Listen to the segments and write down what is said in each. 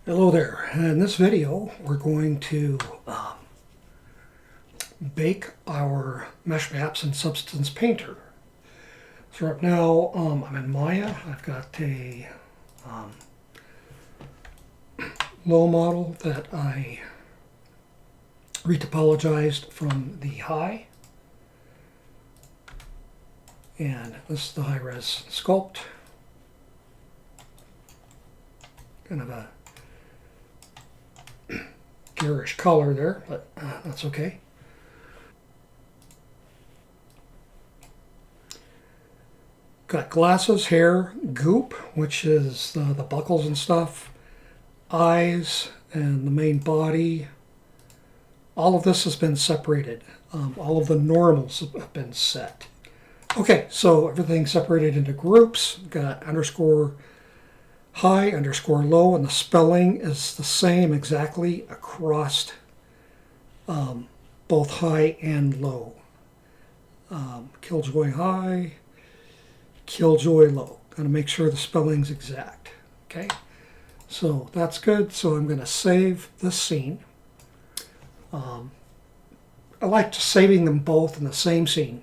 Hello there. In this video we're going to bake our mesh maps in Substance Painter. So right now I'm in Maya. I've got a low model that I retopologized from the high. And this is the high-res sculpt. Kind of a garish color there, but that's okay. Got glasses, hair, goop, which is the buckles and stuff, eyes, and the main body. All of this has been separated. All of the normals have been set. Okay, so everything's separated into groups. Got underscore high, underscore low, and the spelling is the same exactly across both high and low. Killjoy high, Killjoy low. Gotta make sure the spelling's exact. Okay, so that's good. So I'm gonna save this scene. I like just saving them both in the same scene.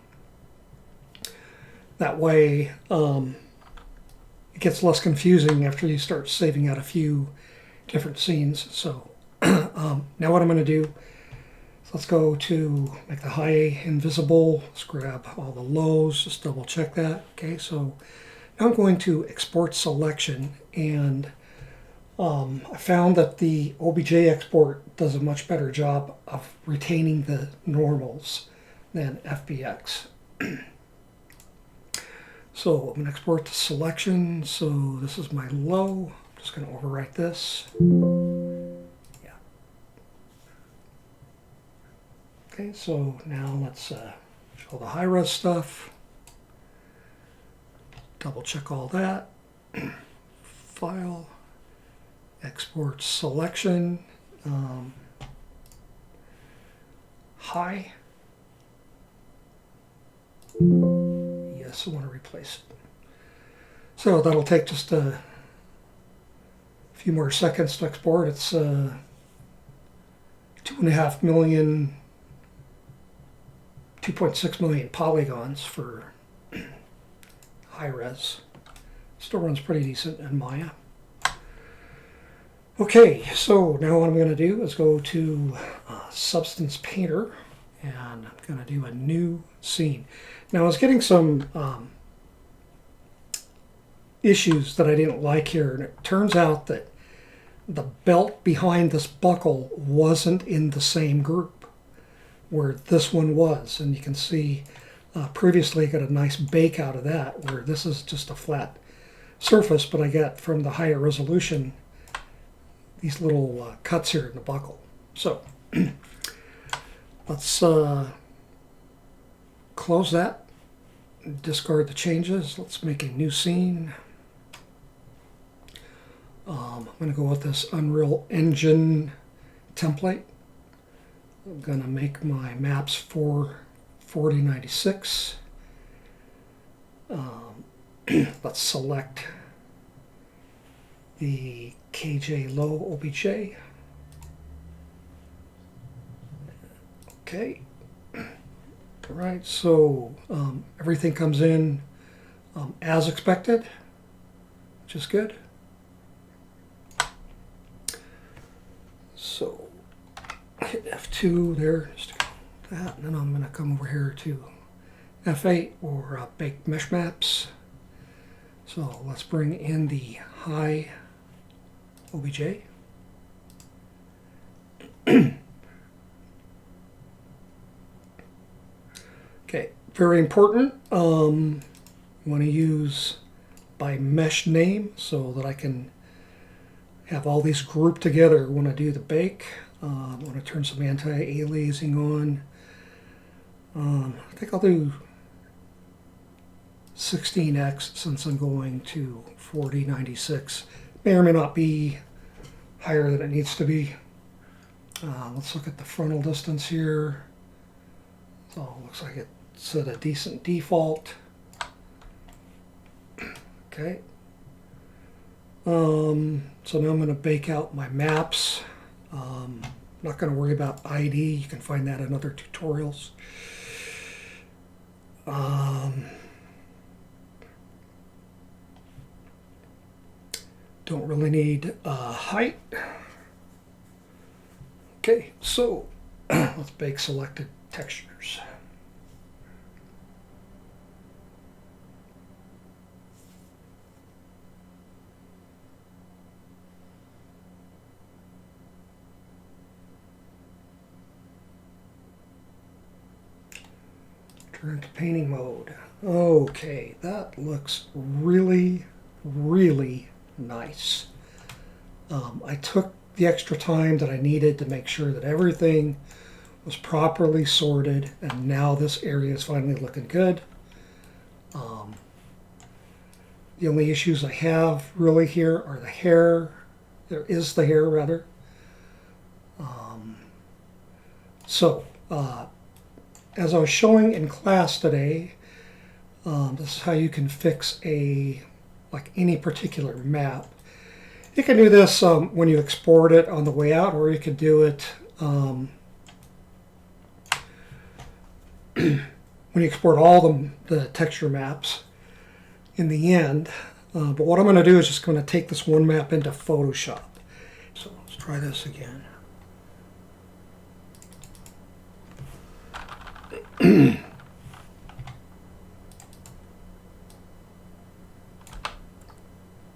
That way it gets less confusing after you start saving out a few different scenes. So now what I'm going to do is let's go to make the high invisible. Let's grab all the lows, just double check that. Okay, so now I'm going to export selection, and I found that the OBJ export does a much better job of retaining the normals than FBX. So I'm going to export to selection. So this is my low. I'm just going to overwrite this. Yeah. Okay, so now let's show the high-res stuff. Double check all that. File, export selection, high. Yes, I want to replace it. So that'll take just a few more seconds to export. It's 2.5 million, 2.6 million polygons for high res. Still runs pretty decent in Maya. Okay, so now what I'm going to do is go to Substance Painter, and I'm going to do a new scene. Now I was getting some issues that I didn't like here, and it turns out that the belt behind this buckle wasn't in the same group where this one was, and you can see previously I got a nice bake out of that, where this is just a flat surface, but I got from the higher resolution these little cuts here in the buckle. So let's close that, discard the changes. Let's make a new scene. I'm going to go with this Unreal Engine template. I'm going to make my maps for 4096. Let's select the KJ low OBJ. Okay. All right, so everything comes in as expected, which is good. So hit F2 there, just to go that, and then I'm going to come over here to F8 or bake mesh maps. So let's bring in the high OBJ. Okay, very important. You want to use by mesh name so that I can have all these grouped together when I do the bake. I want to turn some anti-aliasing on. I think I'll do 16x since I'm going to 4096. May or may not be higher than it needs to be. Let's look at the frontal distance here. So it looks like it's at a decent default. Okay. So now I'm going to bake out my maps. Not going to worry about ID. You can find that in other tutorials. Don't really need height. Okay, so let's bake selected textures. Turn to painting mode. Okay, that looks really, really nice. I took the extra time that I needed to make sure that everything was properly sorted, and now this area is finally looking good. The only issues I have really here are the hair. There is the hair, rather. As I was showing in class today, this is how you can fix like any particular map. You can do this when you export it on the way out, or you could do it when you export all the texture maps in the end. But what I'm going to do is just going to take this one map into Photoshop. So let's try this again.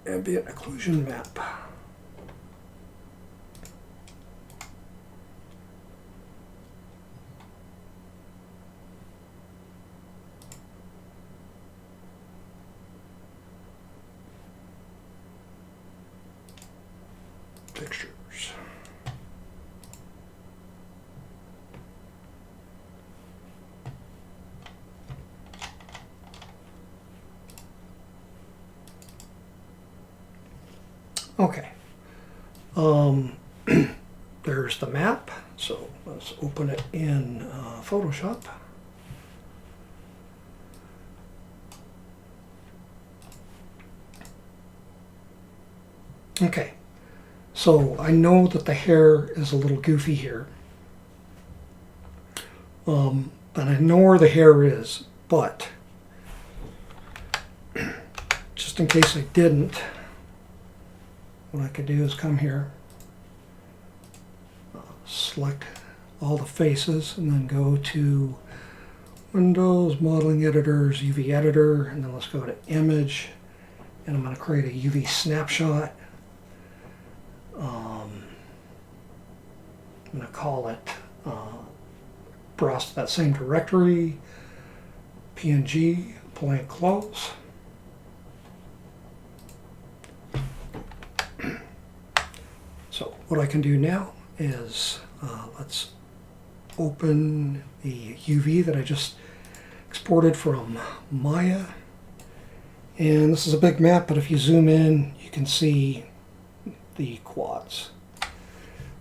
Ambient occlusion map. Textures. Okay. There's the map. So let's open it in Photoshop. Okay. So I know that the hair is a little goofy here. And I know where the hair is, but just in case I didn't, what I could do is come here, select all the faces, and then go to Windows, Modeling Editors, UV Editor, and then let's go to Image, and I'm going to create a UV snapshot. I'm going to call it, browse to that same directory, PNG, blank close. So what I can do now is let's open the UV that I just exported from Maya. And this is a big map, but if you zoom in, you can see the quads.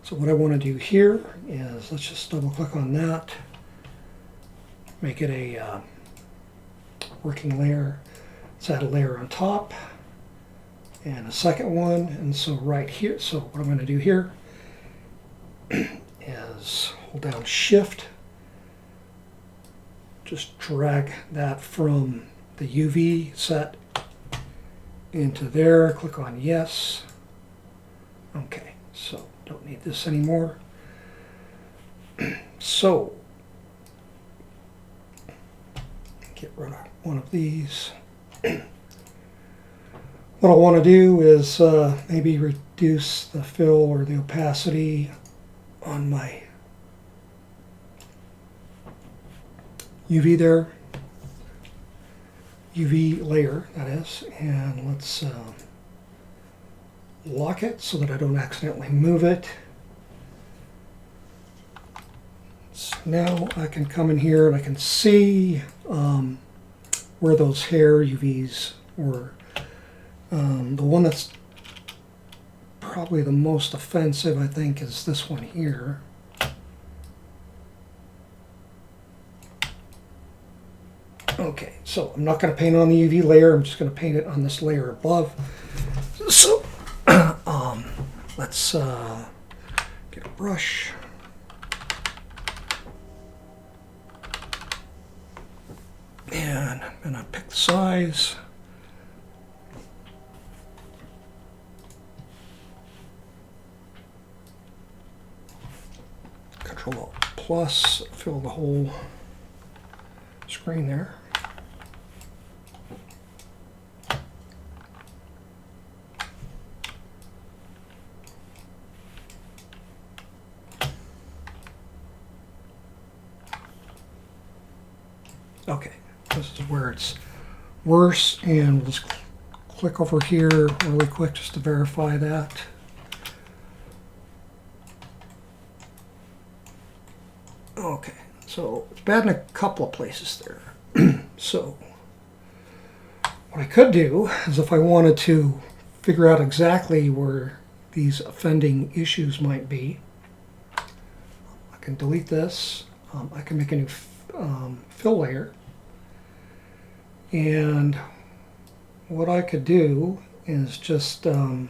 So what I want to do here is let's just double click on that, make it a working layer. Let's add a layer on top and a second one. And so right here, so what I'm going to do here is hold down Shift, just drag that from the UV set into there, click on yes. Okay, so don't need this anymore. So get rid of one of these. What I want to do is maybe reduce the fill or the opacity on my UV there, UV layer that is, and let's lock it so that I don't accidentally move it. So now I can come in here and I can see where those hair UVs were. The one that's probably the most offensive, I think, is this one here. Okay, so I'm not going to paint it on the UV layer, I'm just going to paint it on this layer above. So let's get a brush. And I'm going to pick the size. Control plus, fill the whole screen there. Okay, this is where it's worse, and we'll just click over here really quick just to verify that. Okay, so it's bad in a couple of places there. So what I could do is, if I wanted to figure out exactly where these offending issues might be, I can delete this. I can make a new fill layer. And what I could do is just let's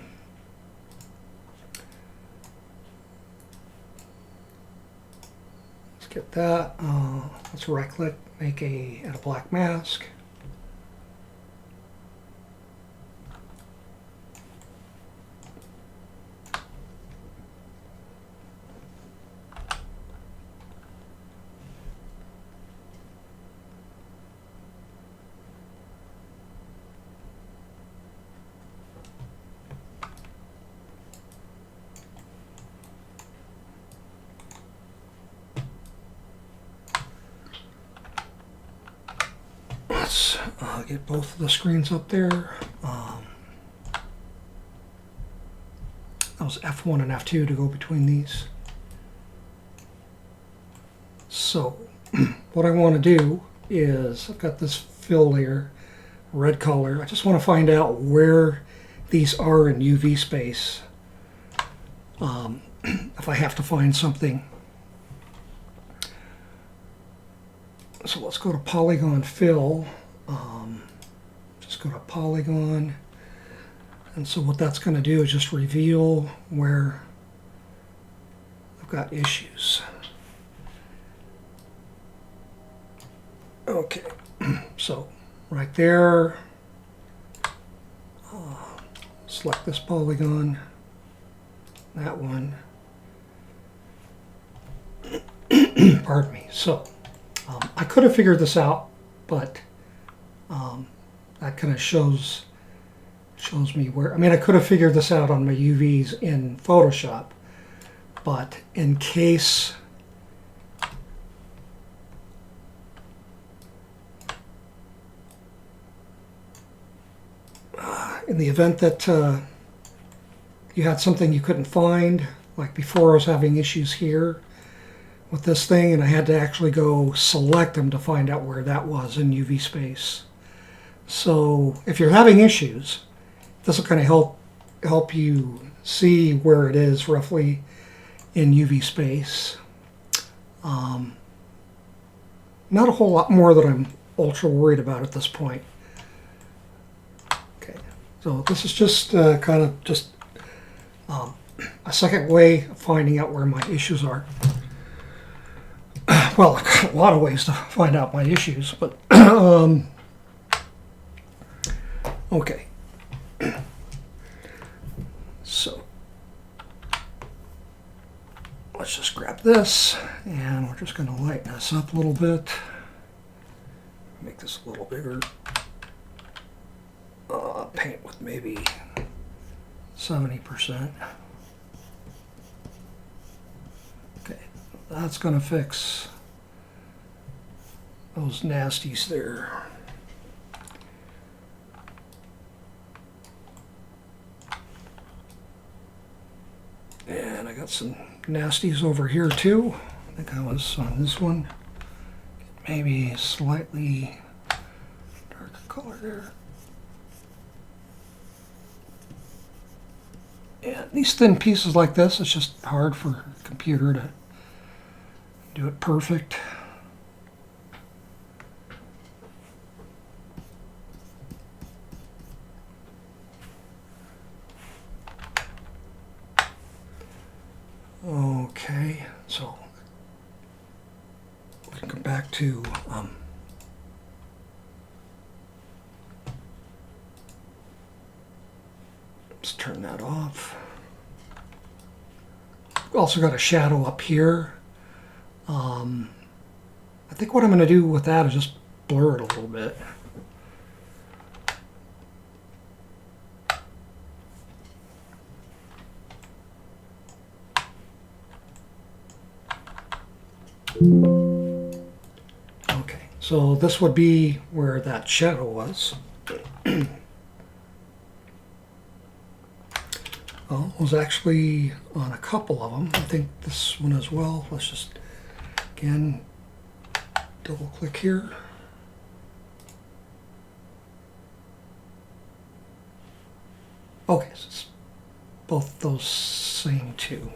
get that. Let's right click, add a black mask. Let's get both of the screens up there. That was F1 and F2 to go between these. So what I want to do is, I've got this fill layer, red color. I just want to find out where these are in UV space. If I have to find something. So let's go to polygon fill. Just go to polygon. And so what that's going to do is just reveal where I've got issues. Okay, so right there, select this polygon, that one. Pardon me. So I could have figured this out, but that kind of shows me where. I mean, I could have figured this out on my UVs in Photoshop, but in case in the event that you had something you couldn't find, like before I was having issues here with this thing, and I had to actually go select them to find out where that was in UV space. So if you're having issues, this will kind of help you see where it is roughly in UV space. Not a whole lot more that I'm ultra worried about at this point. Okay, so this is just kind of just a second way of finding out where my issues are. Well, I've got a lot of ways to find out my issues, but okay. So let's just grab this, and we're just going to lighten this up a little bit. Make this a little bigger. Paint with maybe 70%. Okay, that's going to fix those nasties there. And I got some nasties over here too. I think I was on this one. Maybe slightly darker color there. Yeah, these thin pieces like this, it's just hard for a computer to do it perfect. Okay, so we can come back to let's turn that off. We've also got a shadow up here. I think what I'm going to do with that is just blur it a little bit. Okay, so this would be where that shadow was. Well, it was actually on a couple of them. I think this one as well. Let's just, again, double click here. Okay, so it's both those same two.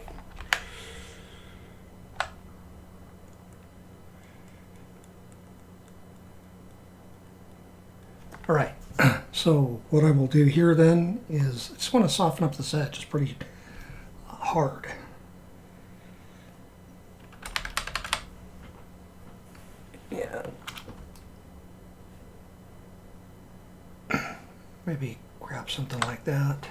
All right, so what I will do here then is I just want to soften up this edge. It's pretty hard. Yeah. Maybe grab something like that.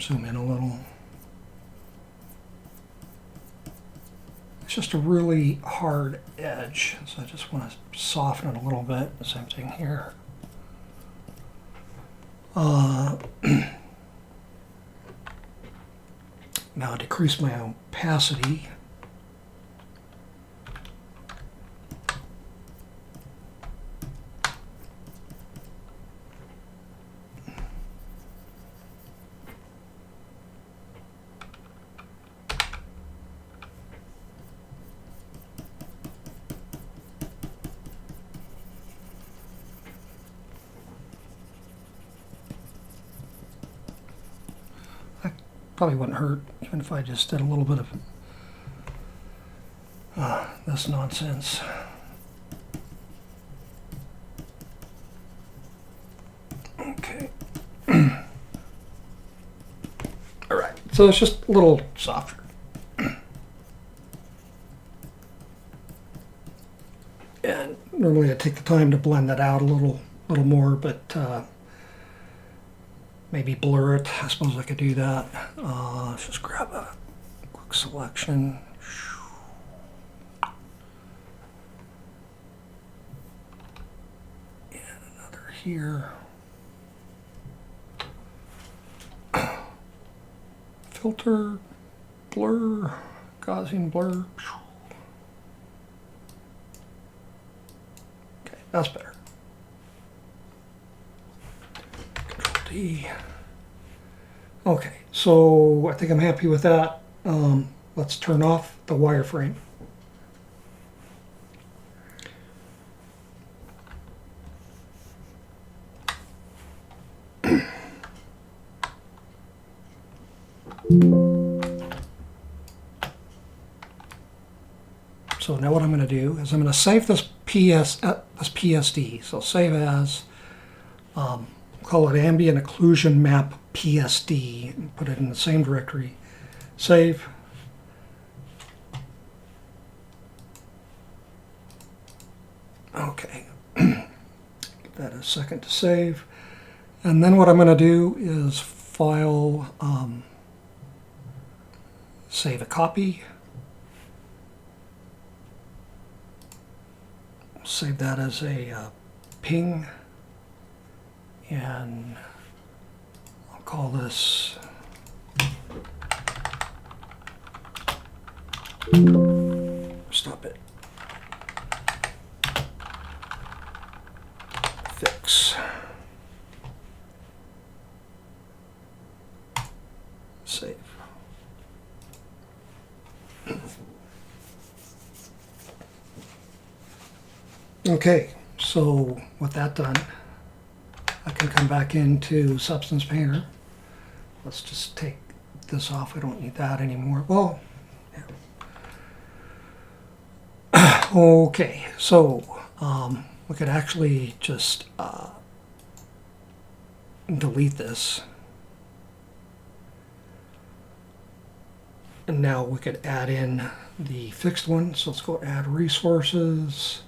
Zoom in a little. It's just a really hard edge, so I just want to soften it a little bit. The same thing here. Now decrease my opacity. Probably wouldn't hurt even if I just did a little bit of this nonsense. Okay. All right, so it's just a little softer. And normally I take the time to blend that out a little more, but maybe blur it. I suppose I could do that. Let's just grab a quick selection. And another here. Filter, blur, Gaussian blur. Okay, that's better. Control D. Okay, so I think I'm happy with that. Let's turn off the wireframe. So now what I'm going to do is I'm going to save this PSD. So save as, call it Ambient Occlusion Map PSD, and put it in the same directory. Save. Okay. Give that a second to save. And then what I'm going to do is file, save a copy. Save that as a ping, and I'll call this stop it, fix, save. Okay, so with that done, I can come back into Substance Painter. Let's just take this off. I don't need that anymore. Well, yeah. Okay, so we could actually just delete this. And now we could add in the fixed one. So let's go add resources,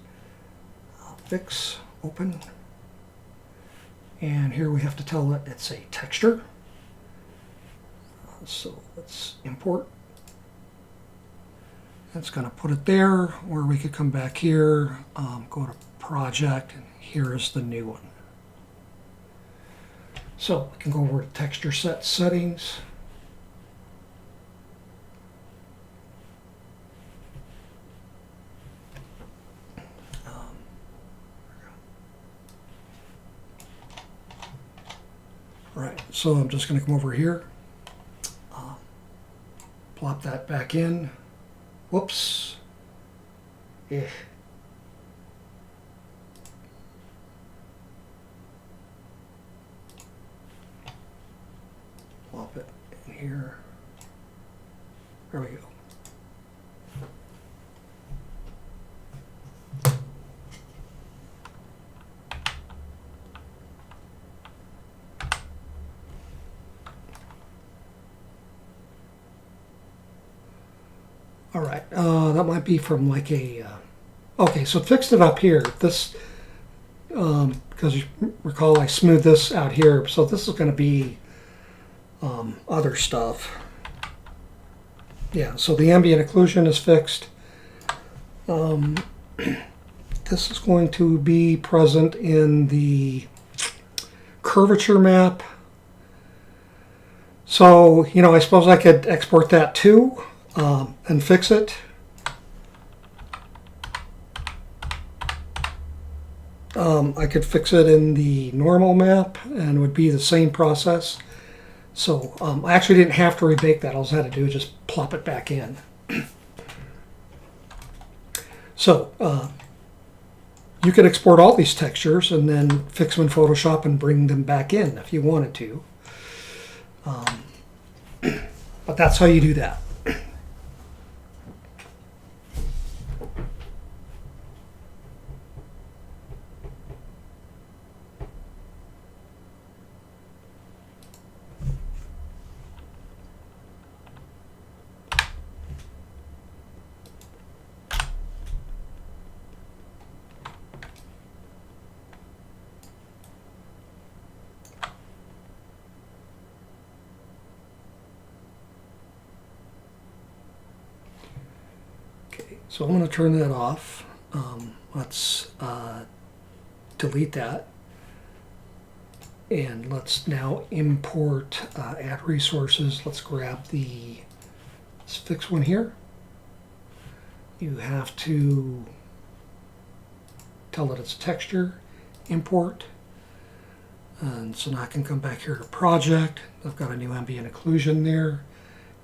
fix, open. And here we have to tell it it's a texture. So let's import. That's going to put it there, where we could come back here, go to project, and here is the new one. So we can go over to texture set settings. Right, so I'm just going to come over here, plop that back in. Whoops. Plop it in here. There we go. All right, that might be from like a, okay, so fixed it up here. This, because you recall I smoothed this out here, so this is going to be other stuff. Yeah, so the ambient occlusion is fixed. This is going to be present in the curvature map. So, you know, I suppose I could export that too. And fix it. I could fix it in the normal map and it would be the same process. So I actually didn't have to rebake that. All I had to do was just plop it back in. So you could export all these textures and then fix them in Photoshop and bring them back in if you wanted to. But that's how you do that. So I'm going to turn that off. Let's delete that. And let's now import, add resources. Let's grab this fixed one here. You have to tell it it's texture, import. And so now I can come back here to project. I've got a new ambient occlusion there.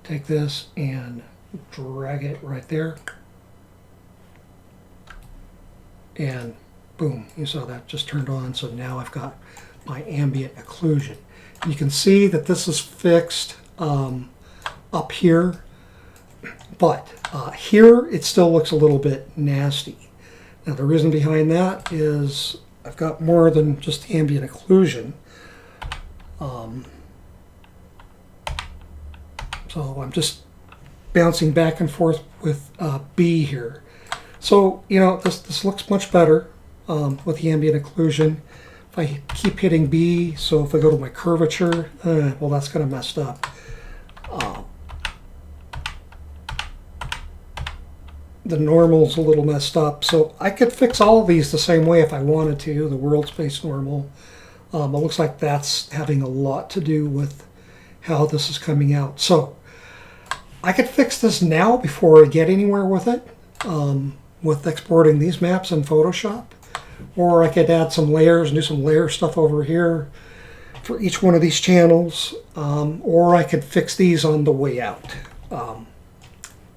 Take this and drag it right there. And boom, you saw that just turned on. So now I've got my ambient occlusion. And you can see that this is fixed up here, but here it still looks a little bit nasty. Now the reason behind that is I've got more than just ambient occlusion. So I'm just bouncing back and forth with B here. So, you know, this looks much better with the ambient occlusion. If I keep hitting B, so if I go to my curvature, well, that's kind of messed up. The normal's a little messed up. So I could fix all of these the same way if I wanted to, the world space normal. It looks like that's having a lot to do with how this is coming out. So I could fix this now before I get anywhere with it. With exporting these maps in Photoshop, or I could add some layers and do some layer stuff over here for each one of these channels, or I could fix these on the way out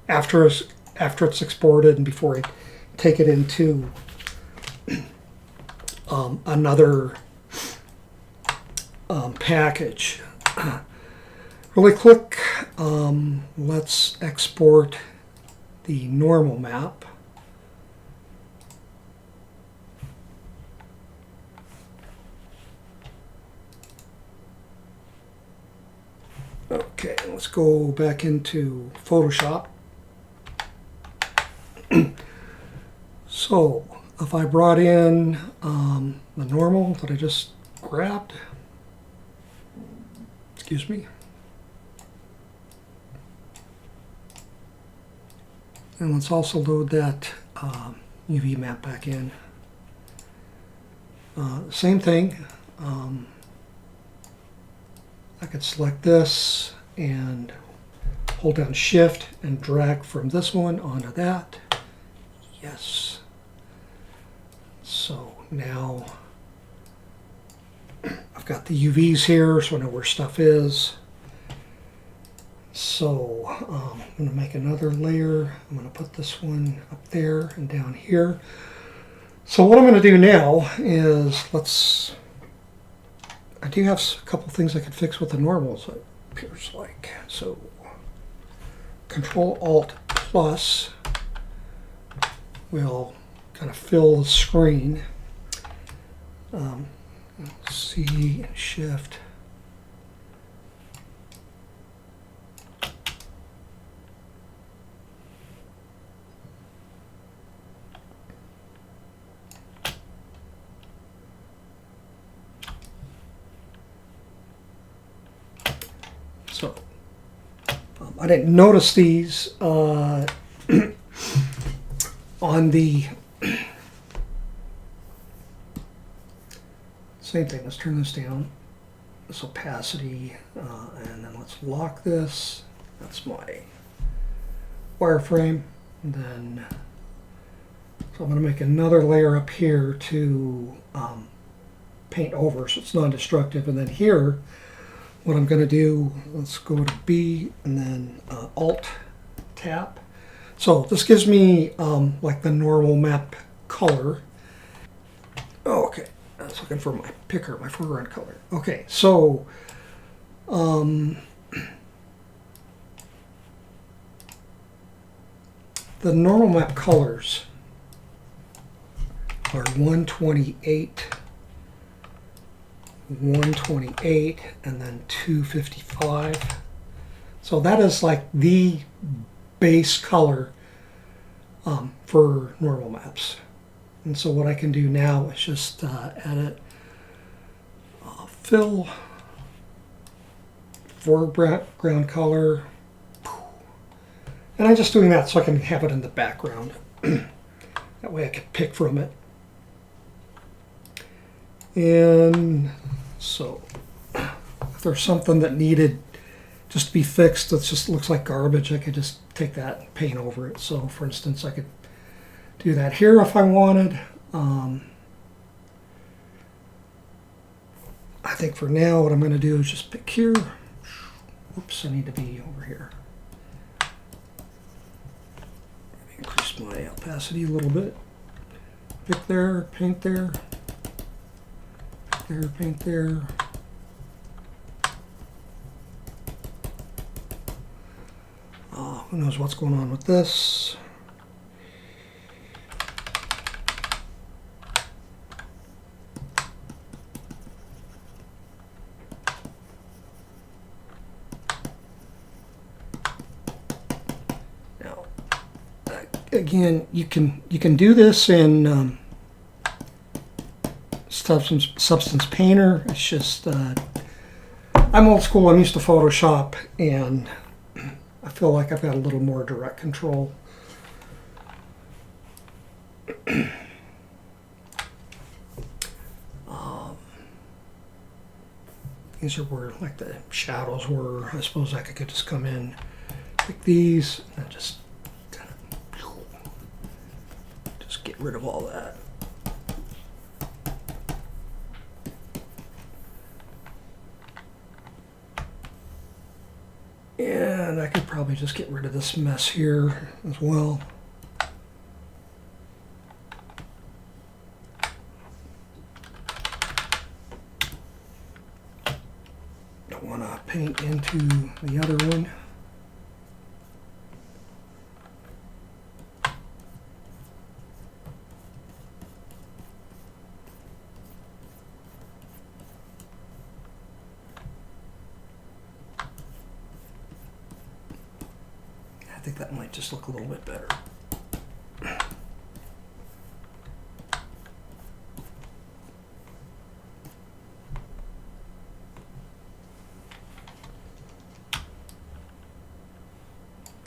after it's exported and before I take it into another package. Really quick, let's export the normal map. Okay, let's go back into Photoshop. So if I brought in the normal that I just grabbed, excuse me, and let's also load that UV map back in. Same thing. I could select this and hold down Shift and drag from this one onto that. Yes. So now I've got the UVs here, so I know where stuff is. So I'm going to make another layer. I'm going to put this one up there and down here. So what I'm going to do now is I do have a couple things I could fix with the normals, it appears like. So Control-Alt+ will kind of fill the screen. C and Shift. So I didn't notice these on the same thing. Let's turn this down, this opacity, and then let's lock this. That's my wireframe. And then, so I'm going to make another layer up here to paint over so it's non-destructive. And then here, what I'm going to do, let's go to B and then Alt tap. So this gives me like the normal map color. Oh, okay. I was looking for my picker, my foreground color. Okay, so the normal map colors are 128, 128, and then 255. So that is like the base color for normal maps. And so what I can do now is just edit, fill, foreground color, and I'm just doing that so I can have it in the background. That way I can pick from it. And so if there's something that needed just to be fixed that just looks like garbage, I could just take that and paint over it. So for instance, I could do that here if I wanted. I think for now what I'm going to do is just pick here. Oops, I need to be over here. Increase my opacity a little bit. Pick there, paint there. There, paint there. Who knows what's going on with this? Now, again, you can do this in Substance Painter. It's just I'm old school. I'm used to Photoshop, and I feel like I've got a little more direct control. These are where like the shadows were. I suppose I could just come in, pick these, and just get rid of all that. And I could probably just get rid of this mess here as well. Don't want to paint into the other one. think that might just look a little bit better.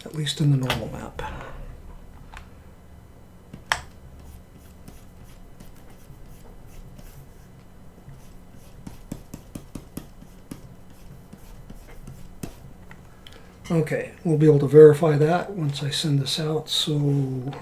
At least in the normal map. Okay, we'll be able to verify that once I send this out. So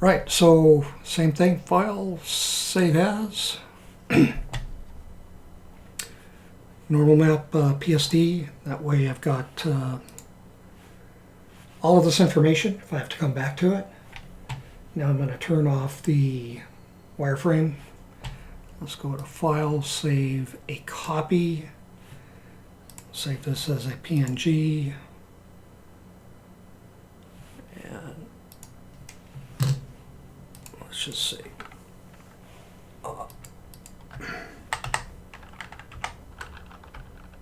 right, so same thing, file, save as. Normal map PSD, that way I've got all of this information if I have to come back to it. Now I'm going to turn off the wireframe. Let's go to File, Save a Copy. Save this as a PNG. And let's just say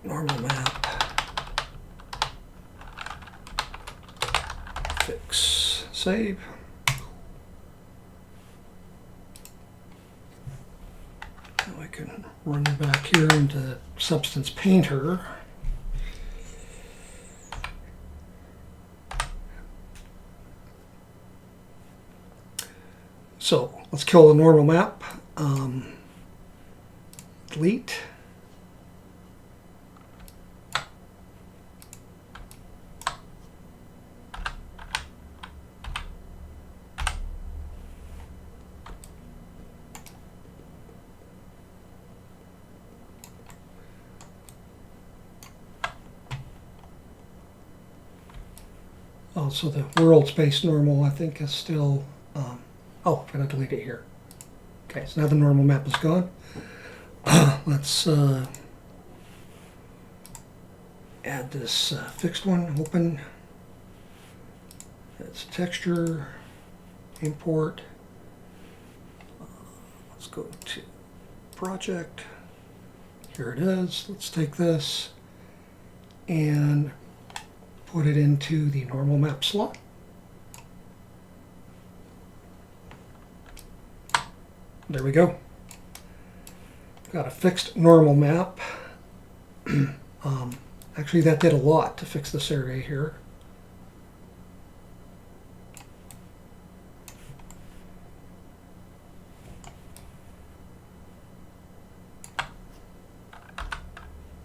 normal map. Fix, save. Now I can run back here into Substance Painter. So let's kill the normal map. Delete. Oh, so the world space normal, I think, is still, oh, I'm going to delete it here. Okay, so now the normal map is gone. Let's add this fixed one, open. That's texture, import. Let's go to project. Here it is. Let's take this and put it into the normal map slot. There we go. Got a fixed normal map. Actually, that did a lot to fix this area here.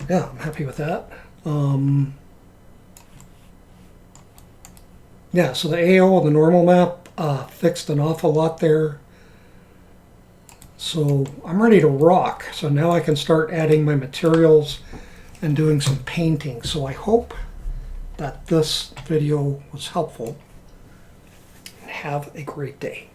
Yeah, I'm happy with that. Yeah, so the AO of the normal map fixed an awful lot there. So I'm ready to rock. So now I can start adding my materials and doing some painting. So I hope that this video was helpful. Have a great day.